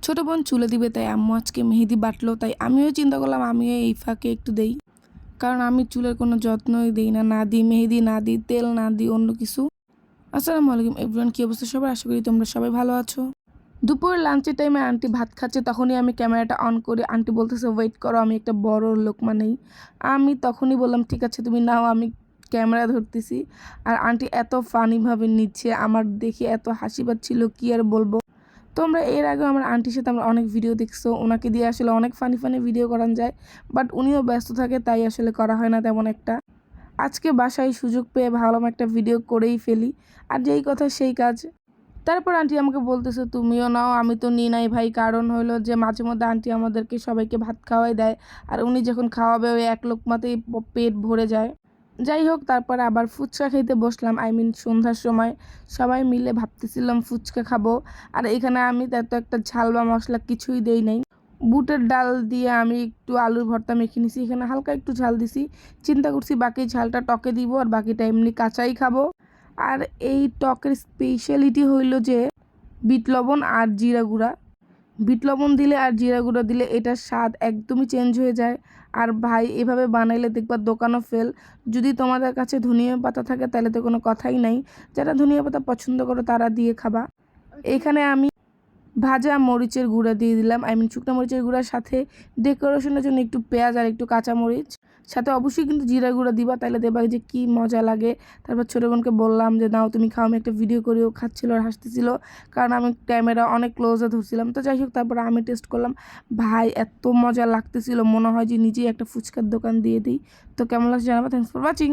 ছোট বোন চুলে দিবে, তাই আম্মু আজকে মেহেদি বাটলো। তাই আমিও চিন্তা করলাম আমিও এই ফাঁকে একটু দেই, কারণ আমি চুলের কোনো যত্নই দিই না, না দিই মেহেদি, না দিই তেল, না দিই অন্য কিছু। আসসালামু আলাইকুম এভরিওয়ান, কী অবস্থা সবাই? আশা করি তোমরা সবাই ভালো আছো। দুপুর লাঞ্চের টাইমে আন্টি ভাত খাচ্ছে, তখনই আমি ক্যামেরাটা অন করি। আন্টি বলতেছে ওয়েট করো, আমি একটা বড় লোকমা নেই। আমি তখনই বললাম ঠিক আছে তুমি নাও, আমি ক্যামেরা ধরতেছি। আর আন্টি এত ফানিভাবে নিচ্ছে, আমার দেখে এত হাসি পাচ্ছিল কি আর বলবো। তোমরা এর আগেও আমার আন্টির সাথে আমরা অনেক ভিডিও দেখছো, ওনাকে দিয়ে আসলে অনেক ফানি ফানি ভিডিও করানো যায়, বাট উনিও ব্যস্ত থাকে, তাই আসলে করা হয় না তেমন একটা। আজকে বাসায় সুযোগ পেয়ে ভাবলাম একটা ভিডিও করেই ফেলি, আর যেই কথা সেই কাজ। তারপর আন্টি আমাকে বলতেছে তুমিও নাও। আমি তো নিই নাই ভাই, কারণ হলো যে মাঝে মধ্যে আন্টি আমাদেরকে সবাইকে ভাত খাওয়াই দেয়, আর উনি যখন খাওয়াবে ওই এক লোকমাতেই পেট ভরে যায়। যাই হোক, তারপরে আবার ফুচকা খেতে বসলাম, সন্ধ্যার সময় সবাই মিলে ভাবতেছিলাম ফুচকা খাবো। আর এখানে আমি এত একটা ঝাল বা মশলা কিছুই দেই নাই। বুটের ডাল দিয়ে আমি একটু আলুর ভর্তা মেখে নিছি, এখানে হালকা একটু ঝাল দিছি। চিন্তা করছি বাকি ঝালটা টকে দিব আর বাকিটা এমনি কাঁচাই খাবো। আর এই টকের স্পেশালিটি হইল যে বিট লবণ আর জিরা গুঁড়া। বিট লবণ দিলে আর জিরা গুঁড়া দিলে এটার স্বাদ একদমই চেঞ্জ হয়ে যায়। আর ভাই এভাবে বানাইলে দেখবা দোকানও ফেল। যদি তোমাদের কাছে ধনিয়া পাতা থাকে তাহলে তো কোনো কথাই নাই, যারা ধনিয়া পাতা পছন্দ করো তারা দিয়ে খাবা। এখানে আমি ভাজা মরিচের গুঁড়া দিয়ে দিলাম, শুকনো মরিচের গুঁড়ার সাথে ডেকোরেশনের জন্য একটু পেঁয়াজ আর একটু কাঁচা মরিচ, সাথে অবশ্যই কিন্তু জিরা গুঁড়া দিবা, তাহলে দেখবা যে কি মজা লাগে। তারপর ছোটো বোনকে বললাম যে নাও তুমি খাও, আমি একটা ভিডিও করেও খাচ্ছিল আর হাসতেছিল, কারণ আমি ক্যামেরা অনেক ক্লোজে ধরছিলাম। তো যাই হোক, তারপরে আমি টেস্ট করলাম, ভাই এত মজা লাগতেছিল, মনে হয় যে নিজেই একটা ফুচকার দোকান দিয়ে দিই। তো কেমন লাগছে জানাবো। Thanks for watching.